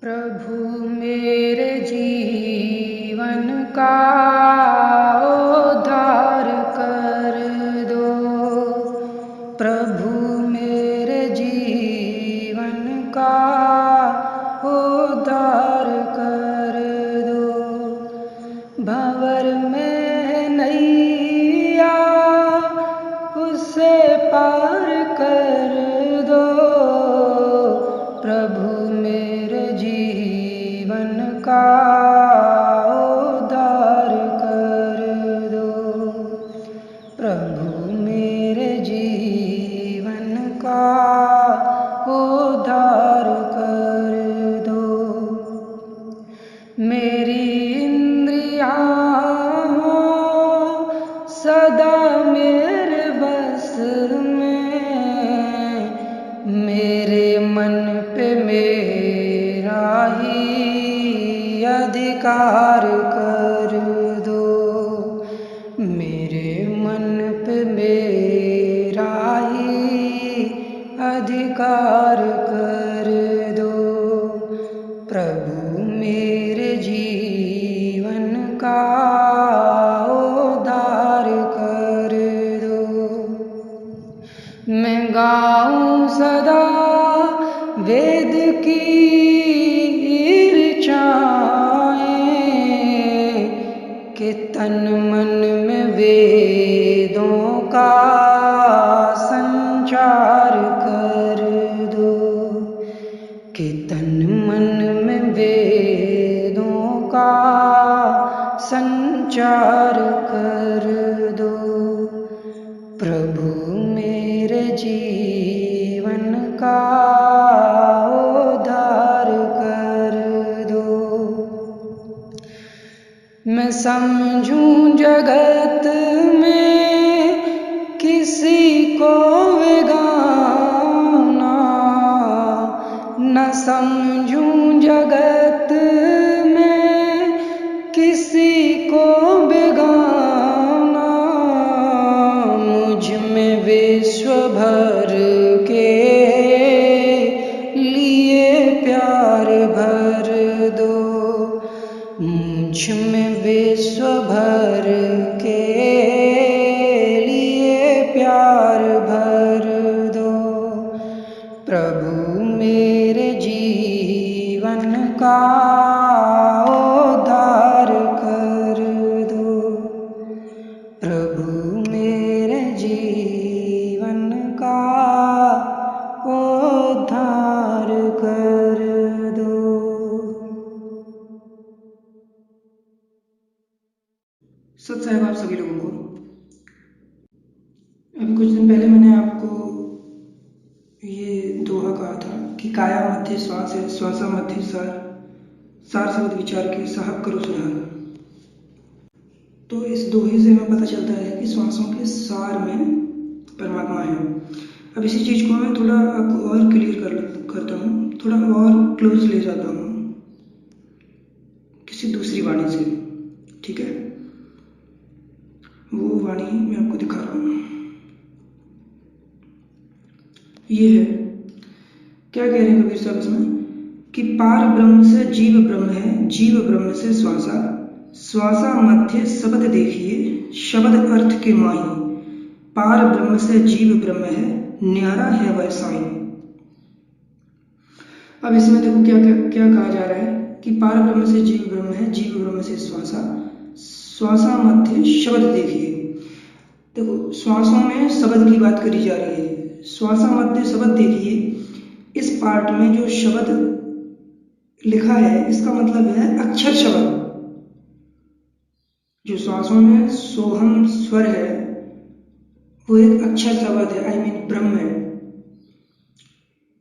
प्रभु मेरे जीवन का उद्धार कर दो। प्रभु मेरे जीवन का उद्धार कर दो। भंवर में नैया उसे पार कर दो। प्रभु मेरे जीवन का उद्धार कर दो। प्रभु मेरे जीवन का उद्धार कर दो। मेरी इंद्रियां सदा मेरे बस में, मेरे मन पे मेरा ही अधिकार कर दो। मेरे मन पे मेरा ही अधिकार कर दो। प्रभु मेरे जीवन का उद्धार कर दो। मैं गाऊं सदा वेद की ऋचाएं, कि तन मन में वेदों का संचार कर दो। कि तन मन में वेदों का संचार कर दो। प्रभु मेरे जीवन का उद्धार कर दो। मैं समझूं जगत में किसी को बेगाना, न समझूं जगत में किसी को बेगाना। मुझ में विश्व भर के लिए प्यार भर दो। मुझ में विश्व भर के लिए प्यार भर दो। प्रभु मेरे जीवन का उद्धार कर दो। प्रभु मेरे जीवन का उद्धार कर दो। सत साहेब आप सभी लोगों को। अभी कुछ दिन पहले मैंने आपको ये दोहा कहा था कि काया मध्य श्वास है, श्वासा मध्य सार, सार शब्द विचार के साहब करो सुधार। तो इस दोहे से हमें पता चलता है कि श्वासों के सार में परमात्मा है। अब इसी चीज को मैं थोड़ा आपको और क्लियर करता हूँ, थोड़ा और क्लोज ले जाता हूँ किसी दूसरी वाणी से। ठीक है, वो वाणी मैं आपको दिखा रहा हूँ। ये है, क्या कह रहे हैं कबीर साहब इसमें, कि पार ब्रह्म से जीव ब्रह्म है, जीव ब्रह्म से श्वासा, श्वासा मध्य शब्द देखिए, शब्द अर्थ के माही। पार ब्रह्म से जीव ब्रह्म है, न्यारा है वह साईं। अब इसमें देखो क्या क्या क्या कहा जा रहा है कि पार ब्रह्म से जीव ब्रह्म है, जीव ब्रह्म से श्वासा, श्वासा मध्य शब्द देखिए। देखो श्वासों में शब्द की बात करी जा रही है। श्वासा मध्य शब्द देखिए, इस पार्ट में जो शब्द लिखा है इसका मतलब है अक्षर शब्द। जो श्वासों में सोहम स्वर है वो एक अक्षर शब्द है, आई मीन ब्रह्म है।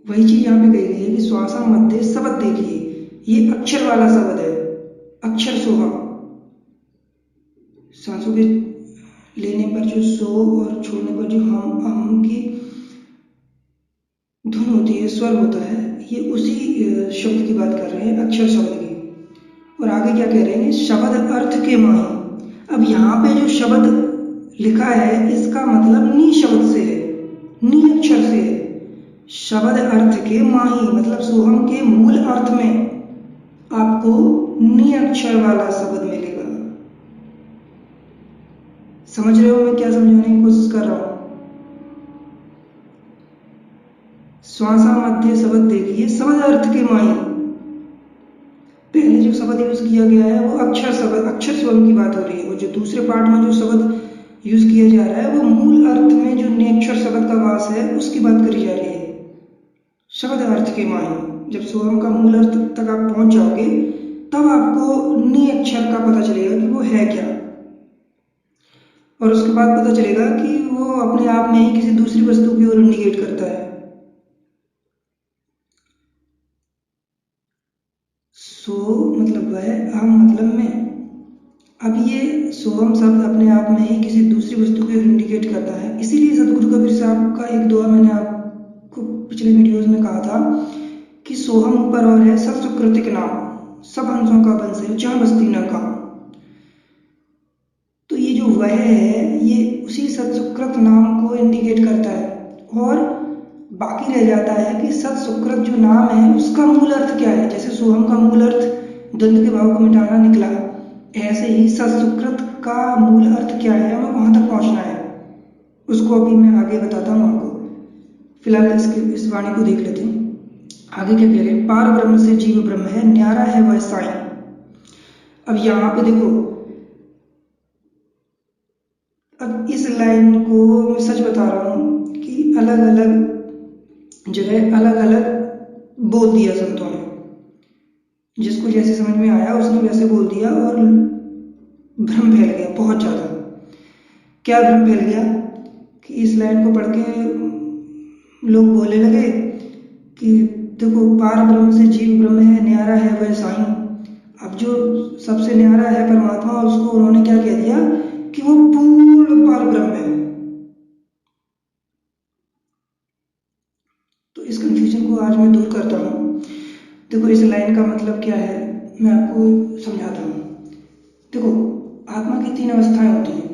वही चीज यहाँ पे कही गई है कि श्वासा मध्य शब्द देखिए, ये अक्षर वाला शब्द है, अक्षर सोहम। सांसों के लेने पर जो सो और छोड़ने पर जो हम की धुन होती है, स्वर होता है, ये उसी शब्द की बात कर रहे हैं, अक्षर शब्द की। और आगे क्या कह रहे हैं, शब्द अर्थ के माही। अब यहाँ पे जो शब्द लिखा है इसका मतलब नी शब्द से है, नी अक्षर से है। शब्द अर्थ के माही मतलब सोहम के मूल अर्थ में आपको नि अक्षर वाला शब्द मिलेगा। समझ रहे हो मैं क्या समझाने की कोशिश कर रहा हूं? श्वासा मध्य शब्द देखिए, शब्द अर्थ के माई पहले जो शब्द यूज किया गया है वो अक्षर शब्द, अक्षर स्वयं की बात हो रही है, और जो दूसरे पार्ट में जो शब्द यूज किया जा रहा है वो मूल अर्थ में जो निअक्षर शब्द का वास है उसकी बात करी जा रही है। शब्द अर्थ के माई, जब स्वयं का मूल अर्थ तक आप पहुंच जाओगे तब आपको निअक्षर का पता चलेगा कि वो है क्या, और उसके बाद पता चलेगा कि वो अपने आप में ही किसी दूसरी वस्तु की ओर इंडिकेट करता है। सो मतलब वह, आम मतलब में। अब ये सोहम शब्द अपने आप में ही किसी दूसरी वस्तु की ओर इंडिकेट करता है, इसीलिए सदगुरु कबीर साहब का एक दुआ मैंने आपको पिछले वीडियोस में कहा था कि सोहम ऊपर और है सब सुकृतिक नाम, सब हंसों का वंश है जहाँ बस्ती न काम। तो ये जो वह है ये उसी सत्सुकृत नाम को इंडिकेट करता है, और बाकी रह जाता है कि सत्सुकृत जो नाम है उसका मूल अर्थ क्या है। जैसे सोहम का मूल अर्थ द्वंद्व के भाव को मिटाना निकला, ऐसे ही सत्सुकृत का मूल अर्थ क्या है, हमें वहां तक पहुंचना है, उसको अभी मैं आगे बताता हूँ आपको। फिलहाल इस वाणी को देख लेते हैं। आगे क्या कह रहे हैं, पार ब्रह्म से जीव ब्रह्म है, न्यारा है वह साई। अब यहाँ पे देखो, अब इस लाइन को मैं सच बता रहा हूँ कि अलग अलग जगह अलग अलग बोल दिया संतों ने, जिसको जैसे समझ में आया उसने वैसे बोल दिया, और भ्रम फैल गया बहुत ज्यादा। क्या भ्रम फैल गया कि इस लाइन को पढ़ के लोग बोलने लगे कि देखो पार ब्रह्म से जीव ब्रह्म है, न्यारा है वह साईं। अब जो सबसे न्यारा है परमात्मा, उसको उन्होंने क्या कह दिया कि वो पूर्ण पार ब्रह्म है। तो इस कंफ्यूजन को आज मैं दूर करता हूँ। देखो इस लाइन का मतलब क्या है मैं आपको समझाता हूँ। देखो आत्मा की तीन अवस्थाएं होती हैं,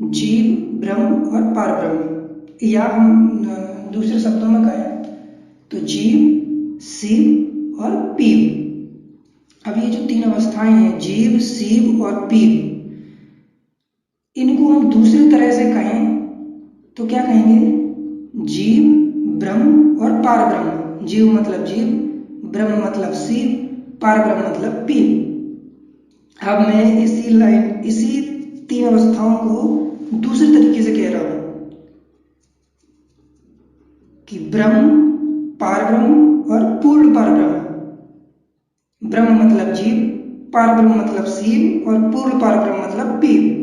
जीव, ब्रह्म और पार ब्रह्म, या हम दूसरे शब्दों में कहें तो जीव, शिव और पीव। अब ये जो तीन अवस्थाएं हैं, जीव, शिव और पीव, इनको हम दूसरी तरह से कहें तो क्या कहेंगे, जीव, ब्रह्म और पार ब्रह्म। जीव मतलब जीव, ब्रह्म मतलब शिव, पार ब्रह्म मतलब पीव। अब मैं इसी तीन अवस्थाओं को दूसरे तरीके से कह रहा हूं कि ब्रह्म, पार ब्रह्म और पूर्ण पार ब्रह्म। ब्रह्म मतलब जीव, पार ब्रह्म मतलब शिव और पूर्ण पार ब्रह्म मतलब पीव।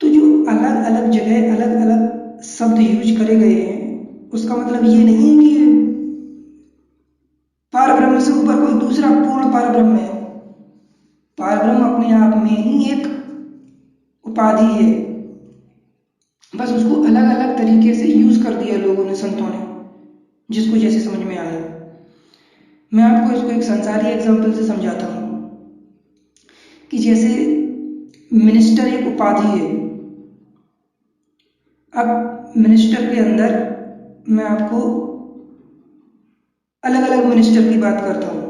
तो जो अलग अलग जगह अलग अलग शब्द यूज करे गए हैं उसका मतलब ये नहीं है कि पार ब्रह्म से ऊपर कोई दूसरा पूर्ण पार ब्रह्म है। पार ब्रह्म अपने आप में ही एक उपाधि है, बस उसको अलग अलग तरीके से यूज कर दिया लोगों ने, संतों ने, जिसको जैसे समझ में आया। मैं आपको इसको एक संसारी एग्जाम्पल से समझाता हूं कि जैसे मिनिस्टर एक उपाधि है। अब मिनिस्टर के अंदर मैं आपको अलग अलग मिनिस्टर की बात करता हूं।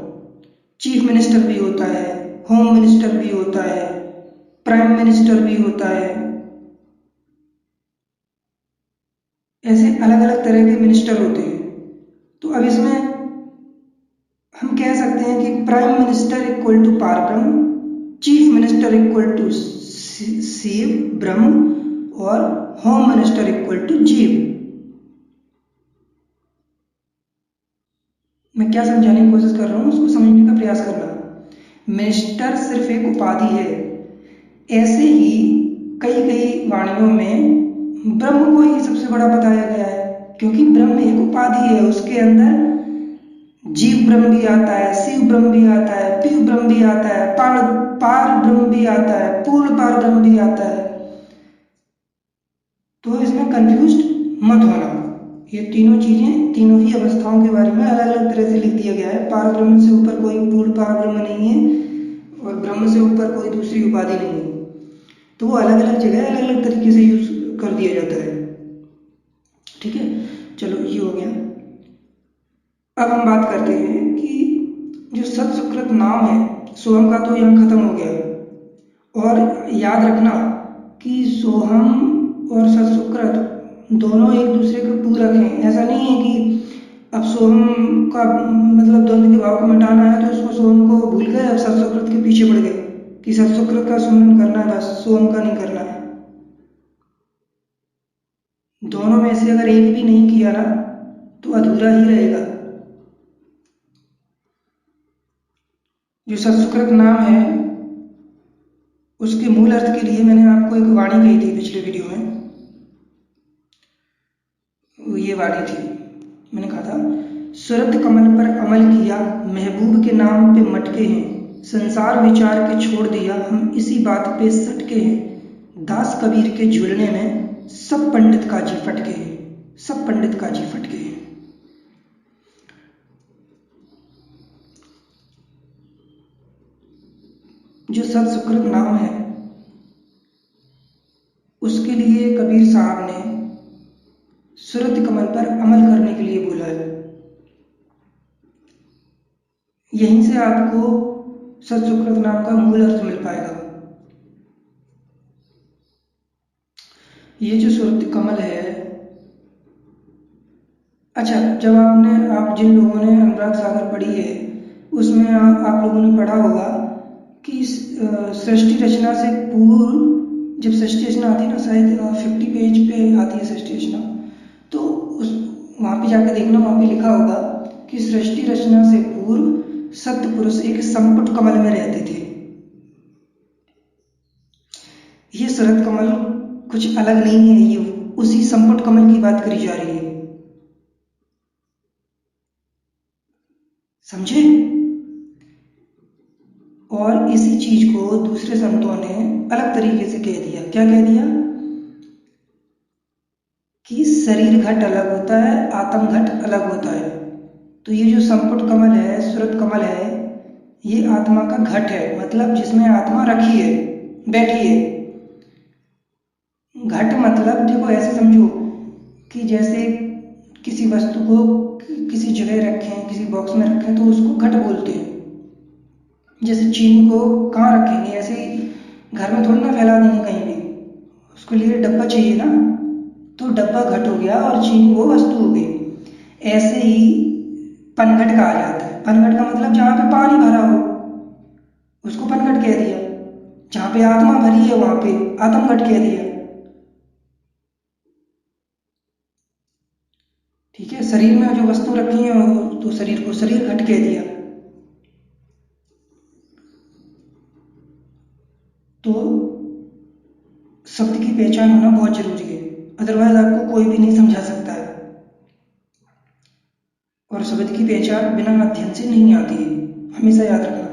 चीफ मिनिस्टर भी होता है, होम मिनिस्टर भी होता है, प्राइम मिनिस्टर भी होता है, ऐसे अलग अलग तरह के मिनिस्टर होते हैं। तो अब इसमें हम कह सकते हैं कि prime minister equal to Par Brahm, chief minister equal to Shiv Brahm, और होम मिनिस्टर इक्वल टू जीव। मैं क्या समझाने की कोशिश कर रहा हूं उसको समझने का प्रयास करना। मिनिस्टर सिर्फ एक उपाधि है, ऐसे ही कई कई वाणियों में ब्रह्म को ही सबसे बड़ा बताया गया है, क्योंकि ब्रह्म एक उपाधि है, उसके अंदर जीव ब्रह्म भी आता है, शिव ब्रह्म भी आता है, पीव ब्रह्म भी आता है, पार ब्रह्म भी आता है, पूर्ण पार ब्रह्म भी आता है। तो इसमें कंफ्यूज मत होना। ये तीनों चीजें, तीनों ही अवस्थाओं के बारे में अलग अलग तरह से लिख दिया गया है। पार ब्रह्म से ऊपर कोई पूर्ण पार ब्रह्म नहीं है, और ब्रह्म से ऊपर कोई दूसरी उपाधि नहीं है। तो वो अलग अलग जगह अलग अलग तरीके से यूज कर दिया जाता है। ठीक है, चलो ये हो गया। अब हम बात करते हैं कि जो सत सुकृत नाम है, सोहम का तो यहाँ खत्म हो गया। और याद रखना कि सोहम और सत सुकृत दोनों एक दूसरे के पूरक हैं। ऐसा नहीं है कि अब सोहम का मतलब द्वंद्व के भाव को मिटाना है तो उसको सोहम को भूल गए, अब सत सुकृत के पीछे पड़ गए कि सत सुकृत का स्मरण करना है, बस सोहम का नहीं करना है। दोनों में से अगर एक भी नहीं किया ना तो अधूरा ही रहेगा। जो सत नाम है उसके मूल अर्थ के लिए मैंने आपको एक वाणी कही थी पिछले वीडियो में। ये वाणी थी, मैंने कहा था, सुरत कमल पर अमल किया, महबूब के नाम पे मटके हैं, संसार विचार के छोड़ दिया, हम इसी बात पे सटके हैं, दास कबीर के झूलने में सब पंडित काजी फटके हैं, सब पंडित काजी फटके हैं। जो सत सुकृत नाम है उसके लिए कबीर साहब ने सुरत कमल पर अमल करने के लिए बोला है। यहीं से आपको सत सुकृत नाम का मूल अर्थ मिल पाएगा। ये जो सुरत कमल है, अच्छा, जब आप जिन लोगों ने अनुराग सागर पढ़ी है उसमें आप लोगों ने पढ़ा होगा कि सृष्टि रचना से पूर्व, जब सृष्टि रचना आती है ना, शायद 50 पेज पे आती है सृष्टि रचना, तो उस वहाँ पे जाकर देखना, वहाँ पे लिखा होगा कि सृष्टि रचना से पूर्व सत्पुरुष एक संपुट कमल में रहते थे। ये सुरत कमल कुछ अलग नहीं है, ये उसी संपुट कमल की बात करी जा रही है, समझे? और इसी चीज को दूसरे संतों ने अलग तरीके से कह दिया। क्या कह दिया? कि शरीर घट अलग होता है, आत्म घट अलग होता है। तो ये जो संपुट कमल है, सुरत कमल है, ये आत्मा का घट है, मतलब जिसमें आत्मा रखी है, बैठी है। घट मतलब देखो ऐसे समझो कि जैसे किसी वस्तु को किसी जगह रखें, किसी बॉक्स में रखें तो उसको घट बोलते हैं। जैसे चीनी को कहाँ रखेंगे, ऐसे ही घर में थोड़ी ना फैला देंगे कहीं भी, उसके लिए डब्बा चाहिए ना, तो डब्बा घट हो गया और चीनी वो वस्तु हो गई। ऐसे ही पनघट कहा जाता है। पनघट का मतलब जहाँ पे पानी भरा हो उसको पनघट कह दिया, जहाँ पे आत्मा भरी है वहाँ पे आत्मघट कह दिया। ठीक है, शरीर में जो वस्तु रखी है तो शरीर को शरीर घट कह दिया। तो शब्द की पहचान होना बहुत जरूरी है, अदरवाइज आपको कोई भी नहीं समझा सकता है। और शब्द की पहचान बिना अध्ययन से नहीं आती है, हमेशा याद रखना।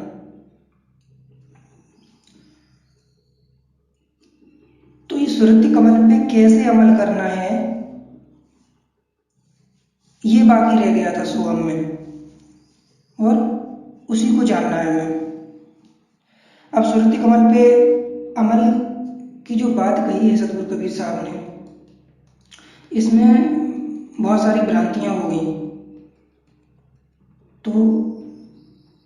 तो ये सुरति कमल पे कैसे अमल करना है ये बाकी रह गया था सोहम में, और उसी को जानना है हमें। अब सुरति कमल पे अमल की जो बात कही है सतगुरु कबीर साहब ने, इसमें बहुत सारी भ्रांतियां हो गई। तो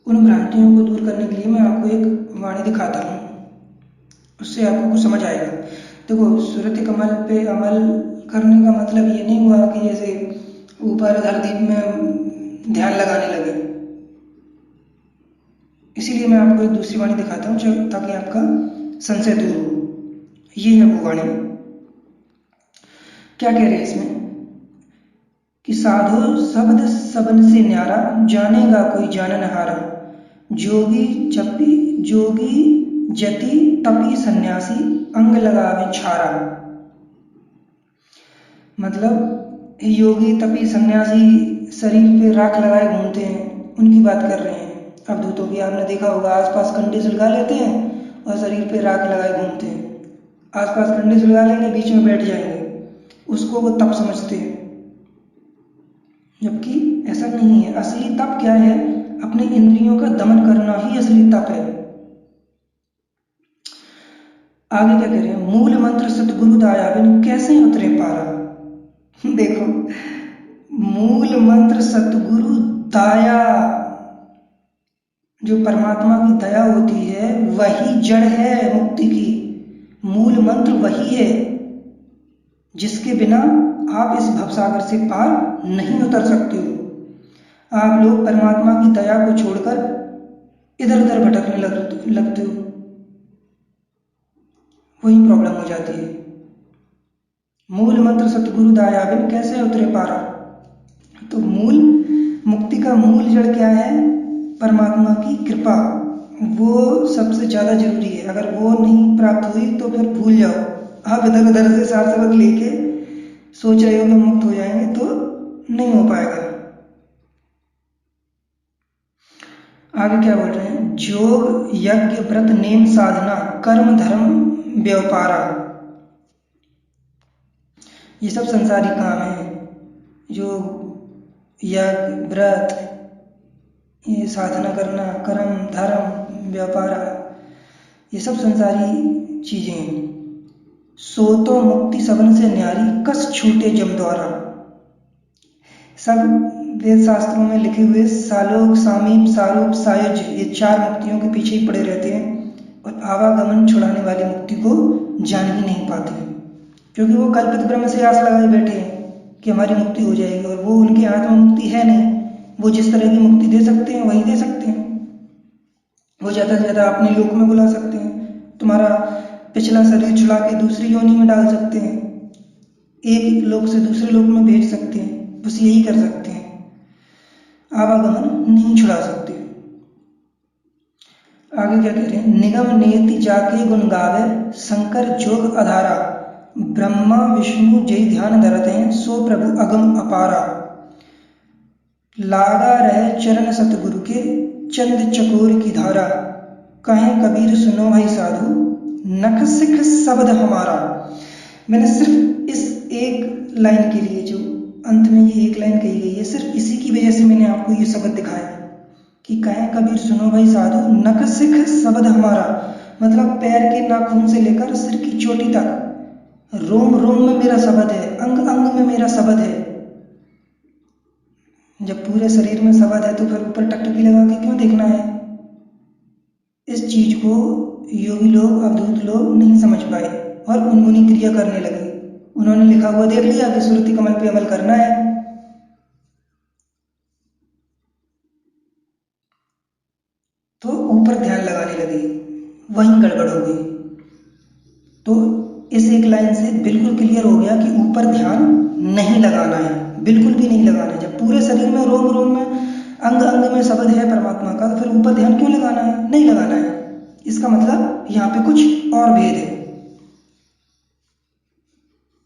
उन भ्रांतियों को दूर करने के लिए मैं आपको एक वाणी दिखाता हूँ, उससे आपको कुछ समझ आएगा। देखो, सुरति कमल पे अमल करने का मतलब ये नहीं हुआ कि जैसे ऊपर हरदीप में ध्यान लगाने लगे। इसीलिए मैं आपको एक दूसरी वाणी दिखाता हूँ ताकि आपका संशय दूर हो। ये है वो वाणी। क्या कह रहे हैं इसमें कि साधु शब्द सबन से न्यारा, जानेगा कोई जानन हारा, जोगी जति तपी सन्यासी, अंग लगावे छारा। मतलब योगी तपी सन्यासी शरीर पे राख लगाए घूमते हैं, उनकी बात कर रहे हैं। अवधूतों की आपने देखा होगा, आसपास कंडे सुलगा लेते हैं और शरीर पे राख लगाए घूमते हैं। आसपास कंडे सुलगा लेंगे, बीच में बैठ जाएंगे, उसको वो तप समझते हैं, जबकि ऐसा नहीं है। असली तप क्या है? अपने इंद्रियों का दमन करना ही असली तप है। आगे क्या कह रहे हैं? मूल मंत्र सतगुरु दाया बिन कैसे उतरे पारा। देखो, मूल मंत्र सतगुरु दाया, जो परमात्मा की दया होती है वही जड़ है मुक्ति की, मूल मंत्र वही है जिसके बिना आप इस भवसागर से पार नहीं उतर सकते हो। आप लोग परमात्मा की दया को छोड़कर इधर उधर भटकने लगते हो, वही प्रॉब्लम हो जाती है। मूल मंत्र सतगुरु दाया बिन कैसे उतरे पारा। तो मूल मुक्ति का मूल जड़ क्या है? परमात्मा की कृपा, वो सबसे ज़्यादा जरूरी है। अगर वो नहीं प्राप्त हुई तो फिर भूल जाओ। आप इधर उधर से सार सबक लेके सोच रहे हो कि मुक्त हो जाएंगे, तो नहीं हो पाएगा। आगे क्या बोल रहे हैं? योग यज्ञ व्रत नेम साधना कर्म धर्म व्यापारा, ये सब संसारी काम है। जो यज्ञ व्रत, ये साधना करना, कर्म धर्म व्यापार, ये सब संसारी चीजें हैं। सो तो मुक्ति सबन से न्यारी कस छूटे जम द्वारा। सब वेद शास्त्रों में लिखे हुए सालोक सामीप सारूप सायुज, ये 4 मुक्तियों के पीछे ही पड़े रहते हैं और आवागमन छुड़ाने वाली मुक्ति को जान ही नहीं पाते, क्योंकि वो कल्पित ब्रह्म से आस लगाए बैठे हैं कि हमारी मुक्ति हो जाएगी, और वो उनकी आत्मा मुक्ति है नहीं। वो जिस तरह की मुक्ति दे सकते हैं वही दे सकते हैं। वो ज़्यादा से ज़्यादा अपने लोक में बुला सकते हैं, तुम्हारा पिछला शरीर छुड़ा के दूसरी योनि में डाल सकते हैं, एक लोक से दूसरे लोक में भेज सकते हैं, बस यही कर सकते हैं। आवागमन नहीं छुड़ा सकते। आगे क्या कह रहे हैं? निगम नेति जाके गुण गावे शंकर जोग अधारा, ब्रह्मा विष्णु जय ध्यान धरत हैं सो प्रभु अगम अपारा। लागा रहे चरण सतगुरु के चंद चकोर की धारा, कहें कबीर सुनो भाई साधु नख सिख शब्द हमारा। मैंने सिर्फ इस एक लाइन के लिए, जो अंत में ये एक लाइन कही गई है, सिर्फ इसी की वजह से मैंने आपको ये शब्द दिखाया कि कहें कबीर सुनो भाई साधु नख सिख शब्द हमारा। मतलब पैर के नाखून से लेकर सिर की चोटी तक, रोम रोम में मेरा शब्द है, अंग अंग में मेरा शब्द है। जब पूरे शरीर में शब्द है तो फिर ऊपर टकटकी लगा के क्यों देखना है? इस चीज को योगी लोग, अवधूत लोग नहीं समझ पाए और उन्मुनी क्रिया करने लगे। उन्होंने लिखा हुआ देख लिया कि सुरति कमल पे अमल करना है, तो ऊपर ध्यान लगाने लगे, वहीं गड़बड़ हो गई। तो इस एक लाइन से बिल्कुल क्लियर हो गया कि ऊपर ध्यान नहीं लगाना है, बिल्कुल भी नहीं लगाना है। जब पूरे शरीर में रोम रोम में अंग अंग में शब्द है परमात्मा का, तो फिर ऊपर ध्यान क्यों लगाना है? नहीं लगाना है। इसका मतलब यहाँ पे कुछ और भेद है।